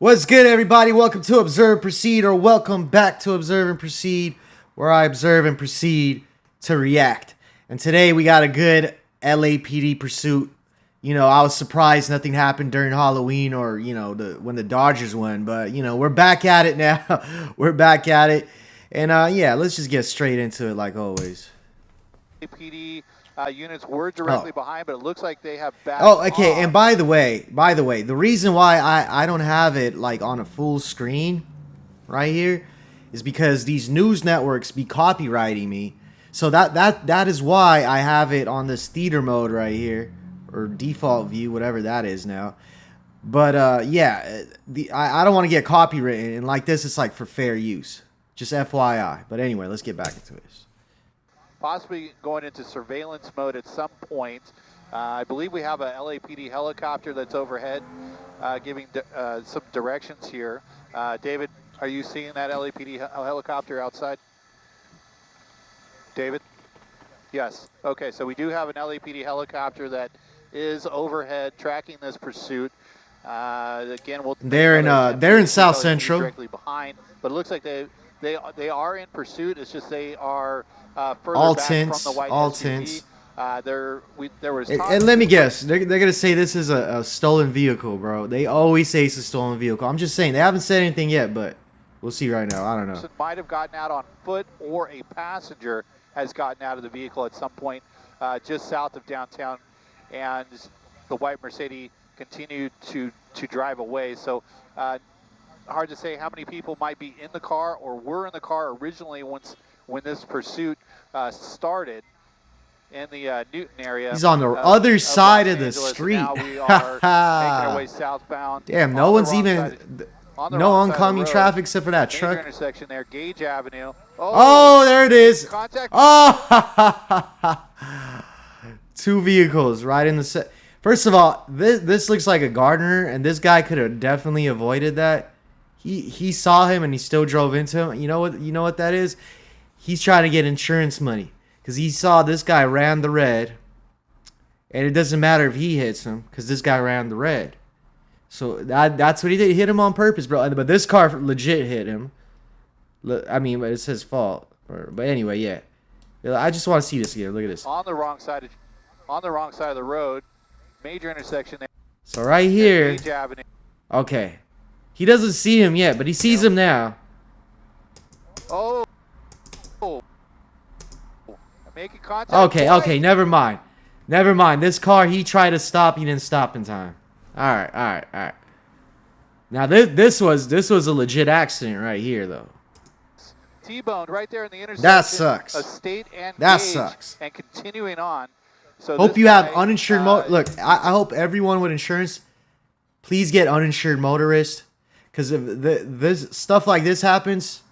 What's good, everybody? Welcome to Observe Proceed, or welcome back to Observe and Proceed, where I observe and proceed to react. And today we got a good LAPD pursuit. You know, I was surprised nothing happened during Halloween or when the Dodgers won, but we're back at it now. We're back at it, and yeah, let's just get straight into it like always. PD units were Oh, directly behind, but it looks like they have backed Oh, okay. And off. by the way, the reason why I don't have it like on a full screen right here is because these news networks be copywriting me. So that is why I have it on this theater mode right here, or default view, whatever that is now. But yeah, I don't want to get copywritten, and like this, it's like for fair use. Just FYI. But anyway, let's get back into this. Possibly going into surveillance mode at some point. I believe we have a LAPD helicopter that's overhead giving some directions here. David, are you seeing that LAPD helicopter outside? David? Yes. Okay, so we do have an LAPD helicopter that is overhead tracking this pursuit. Again, They're in South LAPD Central. directly behind, but it looks like they are in pursuit. It's just they are further All back tints, from the white all SUV. tints. There was And let me guess, they're gonna say this is a stolen vehicle, bro. They always say it's a stolen vehicle. I'm just saying they haven't said anything yet, but we'll see right now. I don't know. Might have gotten out on foot, or a passenger has gotten out of the vehicle at some point just south of downtown, and the white Mercedes continued to drive away. So hard to say how many people might be in the car or were in the car originally when this pursuit started in the Newton area. He's on the other side Los of the Angeles. street. Now we are making our way southbound. Damn, on no the one's wrong even side- on the no wrong side of the oncoming road. traffic except for that Major truck. intersection there, Gage Avenue. Oh, there it is. Contact. Oh, two vehicles right in the set. First of all, this looks like a gardener, and this guy could have definitely avoided that. He saw him and he still drove into him. You know what that is? He's trying to get insurance money because he saw this guy ran the red, and it doesn't matter if he hits him because this guy ran the red. So that's what he did. He hit him on purpose, bro. But this car legit hit him. I mean, but it's his fault. But anyway, yeah. I just want to see this again. Look at this. On the wrong side of the road. Major intersection there. So right here. Gage Avenue. Okay. He doesn't see him yet, but he sees him now. Oh. Making contact. Okay. Never mind. This car, he tried to stop. He didn't stop in time. All right. Now this was a legit accident right here, though. T-boned right there in the intersection. That sucks. A state and That Gage, sucks. and continuing on. So Hope this you have guy, uninsured Look, I hope everyone with insurance, please get uninsured motorist, because if this stuff like this happens,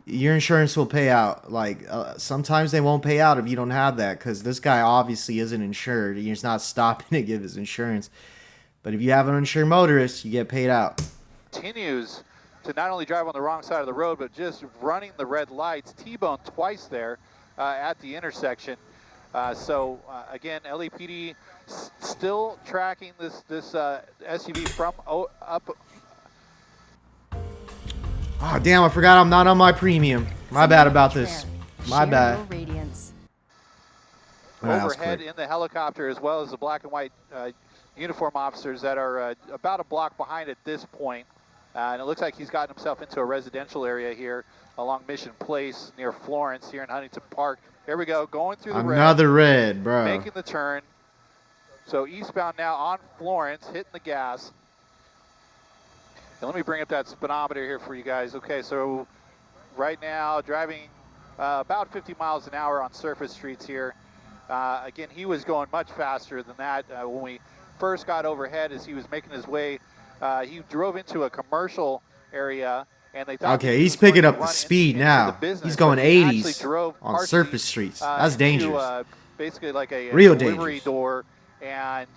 your insurance will pay out. Like sometimes they won't pay out if you don't have that, because this guy obviously isn't insured. He's not stopping to give his insurance. But if you have an uninsured motorist, you get paid out. continues to not only drive on the wrong side of the road, but just running the red lights. T-boned twice there at the intersection. So again, LAPD still tracking this SUV from up. Oh damn! I forgot I'm not on my premium. My bad about this. My bad. Overhead in the helicopter, as well as the black and white uniform officers that are about a block behind at this point. And it looks like he's gotten himself into a residential area here along Mission Place near Florence here in Huntington Park. Here we go, going through the Another red, bro. making the turn. So eastbound now on Florence, hitting the gas. And let me bring up that speedometer here for you guys. Okay, so right now driving about 50 miles an hour on surface streets here. Again, he was going much faster than that when we first got overhead as he was making his way. He drove into a commercial area, and they thought. Okay, he's picking up the speed now. He's going 80s on surface streets. That's dangerous. Basically like a Real delivery dangerous. door, and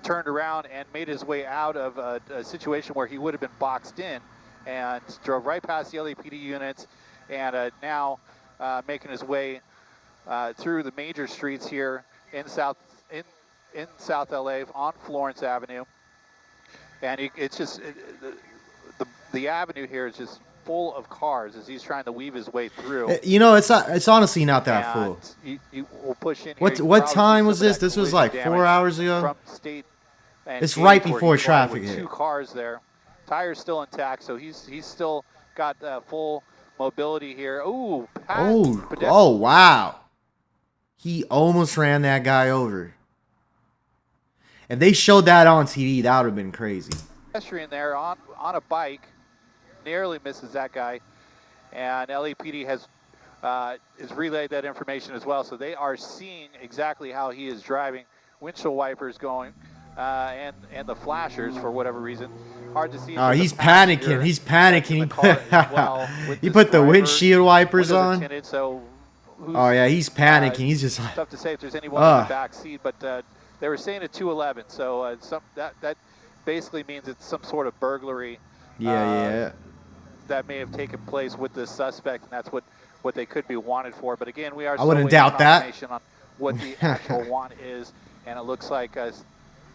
turned around and made his way out of a situation where he would have been boxed in, and drove right past the LAPD units, and now making his way through the major streets here in South LA on Florence Avenue. And it's just the avenue here is just full of cars as he's trying to weave his way through. You know, it's honestly not that full. You will push in What here. what time was this? This was like 4 hours ago. From State and It's right Gage, where before he collided traffic with hit. 2 cars there. Tires still intact, so he's still got full mobility here. Ooh, Oh wow. He almost ran that guy over. If they showed that on TV, that would have been crazy. Pedestrian there on a bike, narrowly misses that guy, and LAPD has relayed that information as well. So they are seeing exactly how he is driving. Windshield wipers going, and the flashers for whatever reason. Hard to see. Oh, he's panicking. He's panicking. He put the windshield wipers on. Tinted, so oh yeah, he's panicking. He's just tough to say if there's anyone in the back seat, but they were saying a 211. So that basically means it's some sort of burglary. Yeah. That may have taken place with this suspect, and that's what they could be wanted for. But again, we are. I wouldn't doubt that. On what the actual want is, and it looks like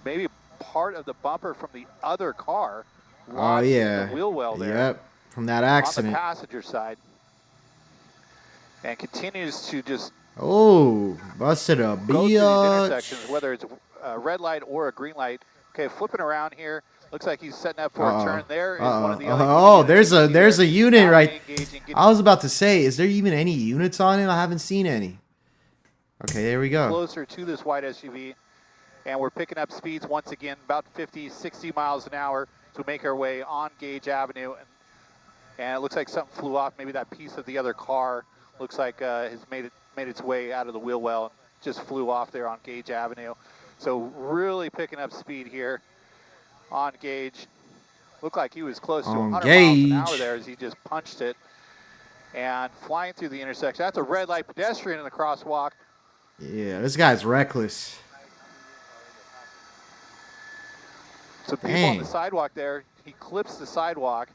maybe part of the bumper from the other car. Oh yeah. The wheel well there. Yep. From that accident. On the passenger side, and continues to just. Oh, busted a go through these biatch. intersections, whether it's a red light or a green light. Okay, flipping around here. Looks like he's setting up for a turn. There is one of the other. Oh, there's a unit right. I was about to say, is there even any units on it? I haven't seen any. Okay, there we go. Closer to this white SUV, and we're picking up speeds once again, about 50, 60 miles an hour to make our way on Gage Avenue, and it looks like something flew off. Maybe that piece of the other car looks like has made its way out of the wheel well, and just flew off there on Gage Avenue. So really picking up speed here on Gage. Looked like he was close to 100 miles an hour there as he just punched it. And flying through the intersection. That's a red light pedestrian in the crosswalk. Yeah, this guy's reckless. So people on the sidewalk there. He clips the sidewalk.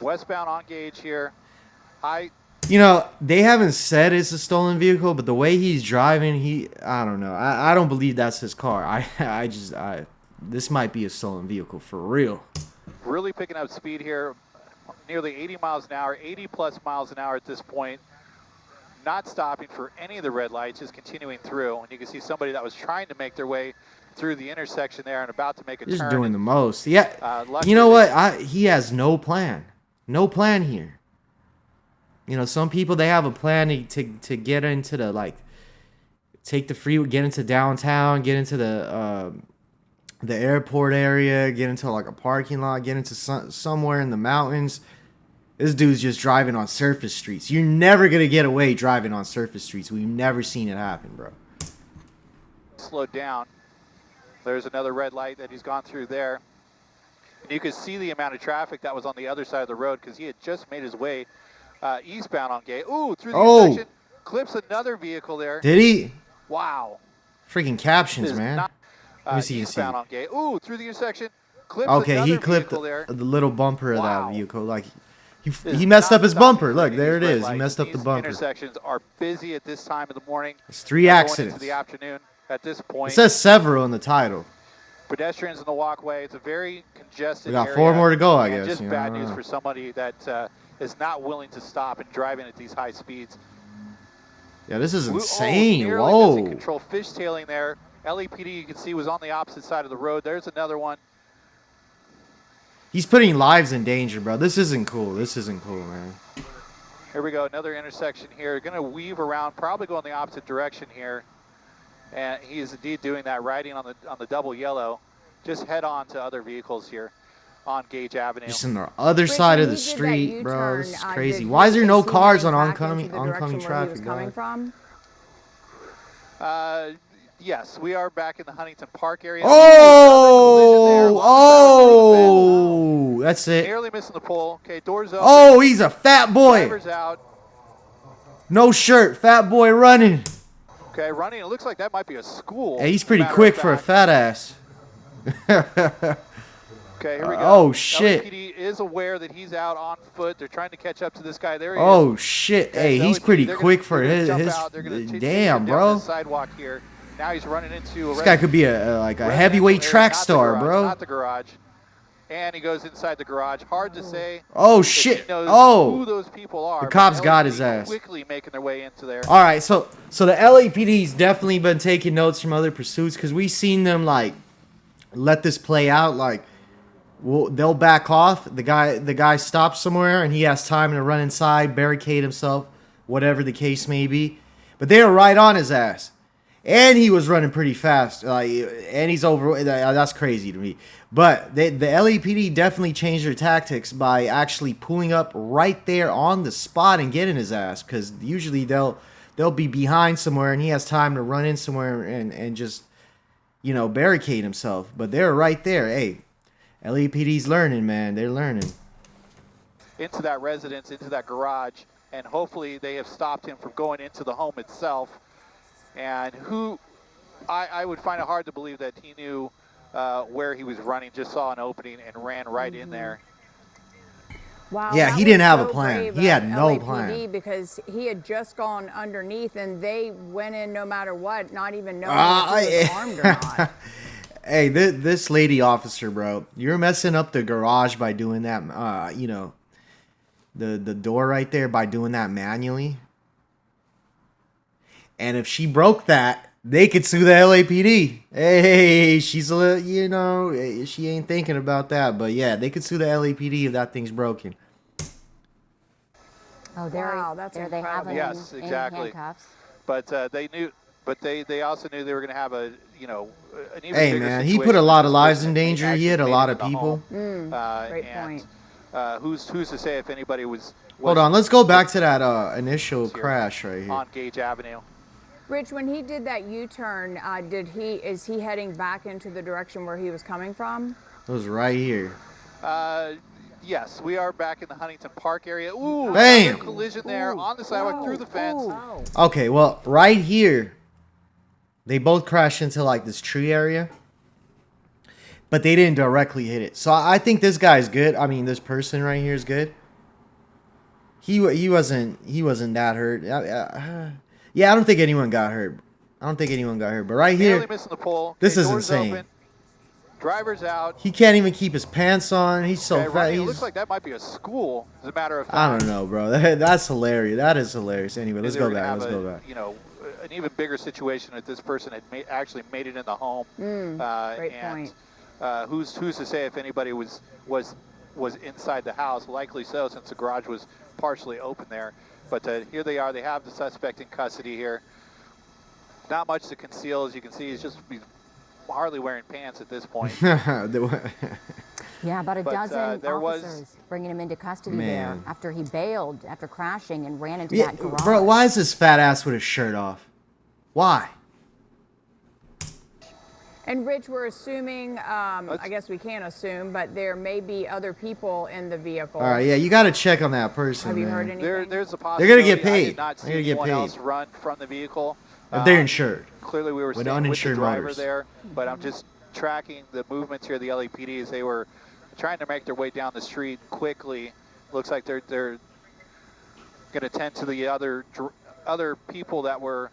Westbound on Gage here. You know, they haven't said it's a stolen vehicle, but the way he's driving, I don't know. I don't believe that's his car. This might be a stolen vehicle for real. Really picking up speed here. Nearly 80 miles an hour, 80 plus miles an hour at this point. Not stopping for any of the red lights, just continuing through. And you can see somebody that was trying to make their way through the intersection there and about to make a turn. Just doing the most. Yeah. You know what? He has no plan. No plan here. You know, some people, they have a plan to get into the, take the freeway, get into downtown, get into the airport area, get into, a parking lot, get into somewhere in the mountains. This dude's just driving on surface streets. You're never going to get away driving on surface streets. We've never seen it happen, bro. Slowed down. There's another red light that he's gone through there. And you could see the amount of traffic that was on the other side of the road because he had just made his way eastbound on Gage. Ooh, through the intersection. Clips another vehicle there. Did he? Wow. Freaking captions, man. Let me see. Eastbound on Gage. Ooh, through the intersection. Clips okay, he clipped the little bumper of that vehicle. He messed up his bumper. Look, there it is. He messed up the bumper. Intersections are busy at this time of the morning. It's 3 accidents. Into the afternoon at this point. It says several in the title. Pedestrians in the walkway. It's a very congested area. We got area. 4 more to go, I guess. Just bad news for somebody that is not willing to stop and driving at these high speeds. Yeah, this is insane. Whoa. Control fishtailing there. LAPD, you can see, was on the opposite side of the road. There's another one. He's putting lives in danger, bro. This isn't cool. This isn't cool, man. Here we go. Another intersection here. Going to weave around, probably go in the opposite direction here. And he is indeed doing that, riding on the double yellow. Just head on to other vehicles here on Gage Avenue. Just on the other side of the street, bro. This is crazy. Why is there no cars on oncoming traffic, dog? Yes, we are back in the Huntington Park area. Oh, that's it. Nearly missing the pole. Okay, doors open. Oh, he's a fat boy. Driver's out. No shirt, fat boy running. Okay, running. It looks like that might be a school. Hey, he's pretty quick for a fat ass. Okay, here we go. Oh, shit. LAPD is aware that he's out on foot. They're trying to catch up to this guy. There he is. Oh, shit. Hey, he's pretty quick for his damn, bro. Sidewalk here. Now he's running into this guy could be a heavyweight track star, bro. Not the garage. and he goes inside the garage. Hard to say. Oh if he shit! knows Oh, who those people are. the but cops got LAPD his ass. Quickly making their way into there. All right, so the LAPD's definitely been taking notes from other pursuits because we've seen them like let this play out. Like, they'll back off. The guy stops somewhere and he has time to run inside, barricade himself, whatever the case may be. But they were right on his ass, and he was running pretty fast. Like, and he's over. That's crazy to me. But the LAPD definitely changed their tactics by actually pulling up right there on the spot and getting his ass. Because usually they'll be behind somewhere and he has time to run in somewhere and just, barricade himself. But they're right there. Hey, LAPD's learning, man. They're learning. Into that residence, into that garage, and hopefully they have stopped him from going into the home itself. And I would find it hard to believe that he knew where he was running, just saw an opening and ran right in there. Wow, Yeah, he that didn't was have so a plan. brave He had of no LAPD plan. because he had just gone underneath and they went in no matter what, not even knowing if he was armed or not. Hey, this lady officer, bro, you're messing up the garage by doing that. The door right there by doing that manually. And if she broke that, they could sue the LAPD. Hey, she's a little, she ain't thinking about that. But yeah, they could sue the LAPD if that thing's broken. Oh, Wow, that's there they have him Yes, in exactly. handcuffs. But they knew. But they also knew they were going to have an even Hey, bigger man, he situation put a lot if of this lives person in had danger. He actually hit a made lot it of in the home. people. Great And point. who's to say if anybody was Hold on, let's go back to that initial here crash right here. on Gage Avenue? Rich, when he did that U-turn, is he heading back into the direction where he was coming from? It was right here. Yes, we are back in the Huntington Park area. Ooh, Bam! another collision there on the sidewalk through the fence. Okay, well, right here, they both crashed into like this tree area, but they didn't directly hit it. So I think this guy's good. I mean, this person right here is good. He wasn't that hurt. Yeah, I don't think anyone got hurt. But right Barely here, missing the pole. this Okay, is doors insane. open. Driver's out. he can't even keep his pants on. He's so Okay, fat. running. It He's, looks like that might be a school, as a matter of fact. I don't know, bro. That's hilarious. That is hilarious. Anyway, let's They go were gonna back. have Let's go back. An even bigger situation if this person had actually made it in the home. Great and point. who's to say if anybody was inside the house? Likely so, since the garage was partially open there. But here they are. They have the suspect in custody here. Not much to conceal, as you can see. He's hardly wearing pants at this point. Yeah, about a But, dozen there was- officers bringing him into custody Man. there after he bailed after crashing and ran into Yeah, that garage. bro, why is this fat ass with his shirt off? Why? And Rich, we're assuming, I guess we can't assume, but there may be other people in the vehicle. All right, yeah, you got to check on that person. Have you man. heard anything? There's a They're possibility. gonna get paid. I did not see They're gonna get anyone paid. else run from the vehicle. If they're insured. Clearly, we were With staying with the uninsured driver motors. there, but I'm just tracking the movements here. The LAPD as they were trying to make their way down the street quickly. Looks like they're going to tend to the other people that were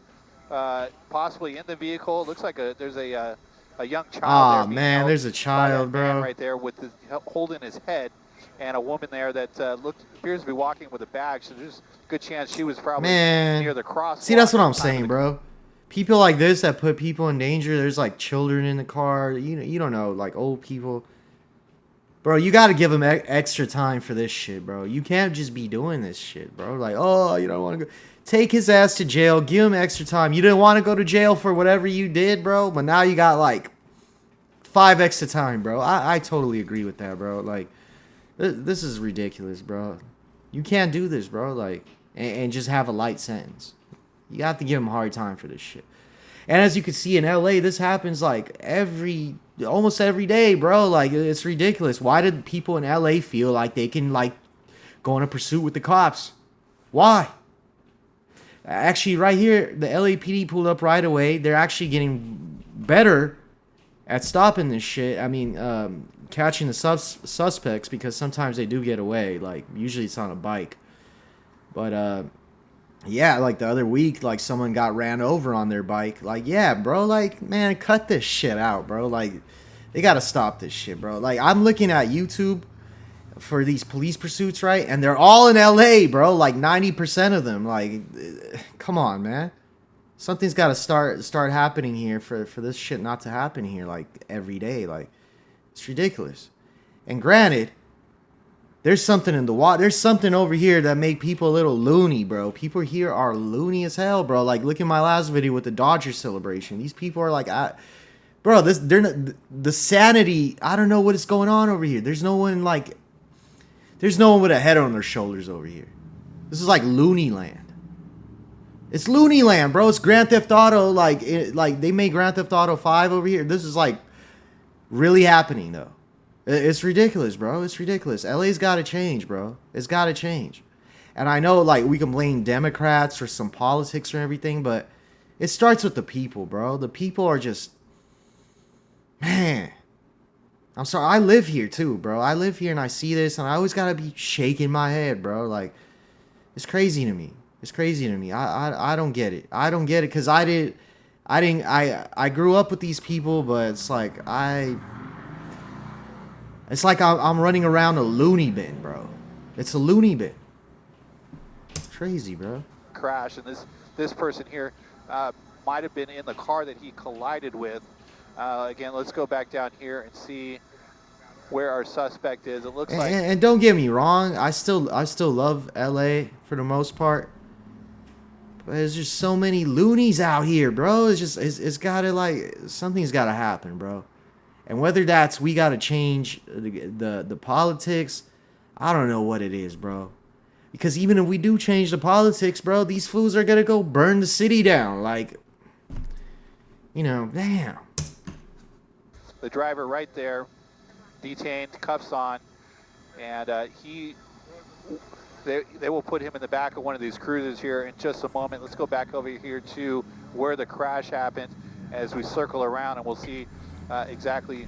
possibly in the vehicle. It looks like there's a young child. Aw, there being man, held there's a by that child, man bro. right there with holding his head, and a woman there that appears to be walking with a bag. So there's a good chance she was probably Man. near the crosswalk. See, that's what at I'm the time of saying, the bro. People like this that put people in danger. There's like children in the car. You don't know, like old people. Bro, you got to give them extra time for this shit, bro. You can't just be doing this shit, bro. Like, oh, you don't want to go. Take his ass to jail. Give him extra time. You didn't want to go to jail for whatever you did, bro. But now you got like 5 extra time, bro. I totally agree with that, bro. Like, this is ridiculous, bro. You can't do this, bro. Like, and just have a light sentence. You have to give him a hard time for this shit. And as you can see in LA, this happens like almost every day, bro. Like, it's ridiculous. Why did people in LA feel like they can like go on a pursuit with the cops? Why? Actually, right here, the LAPD pulled up right away. They're actually getting better at stopping this shit. I mean, catching the suspects, because sometimes they do get away. Like, usually it's on a bike. But, yeah, like the other week, like someone got ran over on their bike. Like, yeah, bro, like, man, cut this shit out, bro. Like, They gotta stop this shit, bro. Like, I'm looking at YouTube for these police pursuits, right? And they're all in LA, bro. Like 90% of them. Like, come on, man. Something's gotta start happening here for this shit not to happen here, like, every day. Like, it's ridiculous. And granted, there's something in the water. There's something over here that make people a little loony, bro. People here are loony as hell, bro. Like, look at my last video with the Dodger celebration. These people are like, bro, they're not, the sanity. I don't know what is going on over here. There's no one with a head on their shoulders over here. This is like loony land. It's loony land, bro. It's Grand Theft Auto. Like they made Grand Theft Auto 5 over here. This is like really happening though. It's ridiculous, bro. It's ridiculous. LA's got to change, bro. It's got to change. And I know, like, we can blame Democrats for some politics or everything, but it starts with the people, bro. The people are just, man. I'm sorry. I live here, too, bro. I live here, and I see this, and I always got to be shaking my head, bro. Like, it's crazy to me. It's crazy to me. I don't get it. I don't get it, because I grew up with these people, but it's like, It's like I'm running around a loony bin, bro. It's a loony bin. It's crazy, bro. Crash, and this person here might have been in the car that he collided with. Again, let's go back down here and see where our suspect is. It looks like. And don't get me wrong, I still love LA for the most part. But there's just so many loonies out here, bro. It's gotta, like, something's gotta happen, bro. And whether that's we got to change the politics, I don't know what it is, bro. Because even if we do change the politics, bro, these fools are going to go burn the city down. Like, you know, damn. The driver right there, detained, cuffs on, and they will put him in the back of one of these cruisers here in just a moment. Let's go back over here to where the crash happened as we circle around, and we'll see exactly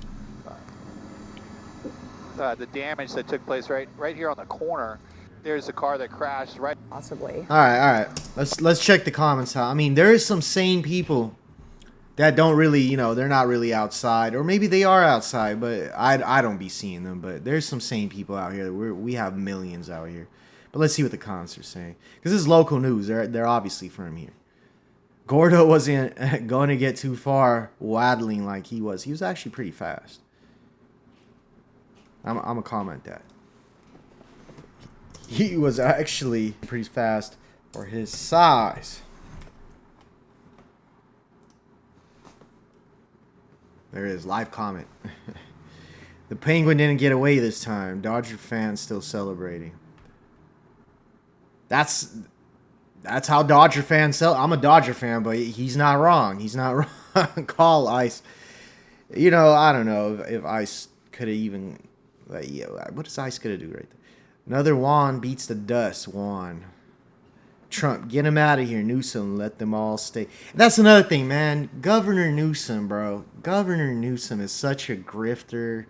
the damage that took place right here on the corner. There's the car that crashed right. Possibly. All right. Let's check the comments out. I mean, there is some sane people that don't really, you know, they're not really outside, or maybe they are outside, but I don't be seeing them. But there's some sane people out here. We have millions out here. But let's see what the comments are saying, because this is local news. They're obviously from here. Gordo wasn't going to get too far waddling like he was. He was actually pretty fast. I'm going to comment that. He was actually pretty fast for his size. There it is. Live comment. The Penguin didn't get away this time. Dodger fans still celebrating. That's how Dodger fans sell. I'm a Dodger fan, but he's not wrong. He's not wrong. Call Ice. You know, I don't know if Ice could have even. Like, yeah, what is Ice gonna do right there? Another Juan beats the dust. Juan. Trump, get him out of here. Newsom, let them all stay. That's another thing, man. Governor Newsom, bro. Governor Newsom is such a grifter.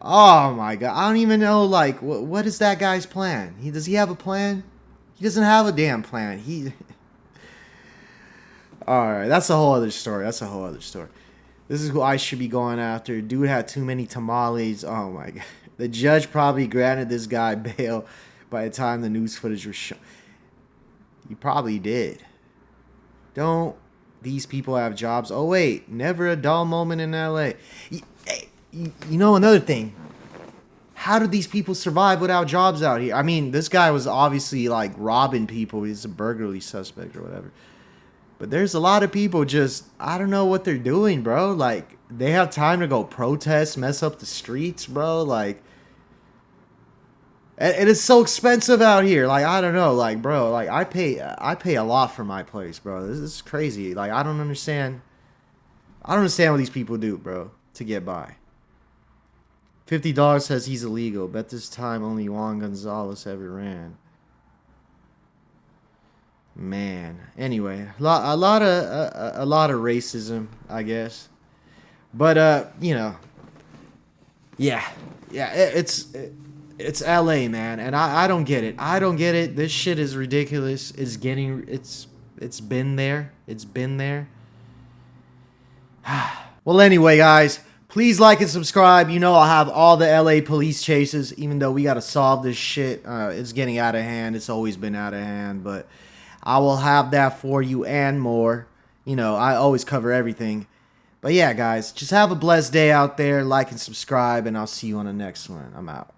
Oh my God, I don't even know. Like, what is that guy's plan? Does he have a plan? He doesn't have a damn plan. All right, that's a whole other story. This is who I should be going after. Dude had too many tamales. Oh my God. The judge probably granted this guy bail by the time the news footage was shown. He probably did. Don't these people have jobs? Oh wait, never a dull moment in LA. You know, another thing. How did these people survive without jobs out here? I mean, this guy was obviously like robbing people. He's a burglary suspect or whatever. But there's a lot of people just, I don't know what they're doing, bro. Like, they have time to go protest, mess up the streets, bro. Like, and it's so expensive out here. Like, I don't know. Like, bro, like, I pay a lot for my place, bro. This is crazy. Like, I don't understand what these people do, bro, to get by. $50 says he's illegal. Bet this time only Juan Gonzalez ever ran. Man. Anyway, a lot of racism, I guess. But you know, yeah, it's LA, man, and I don't get it. This shit is ridiculous. It's been there. Well, anyway, guys. Please like and subscribe. You know I'll have all the LA police chases, even though we got to solve this shit. It's getting out of hand. It's always been out of hand, but I will have that for you and more. You know, I always cover everything. But yeah, guys, just have a blessed day out there. Like and subscribe, and I'll see you on the next one. I'm out.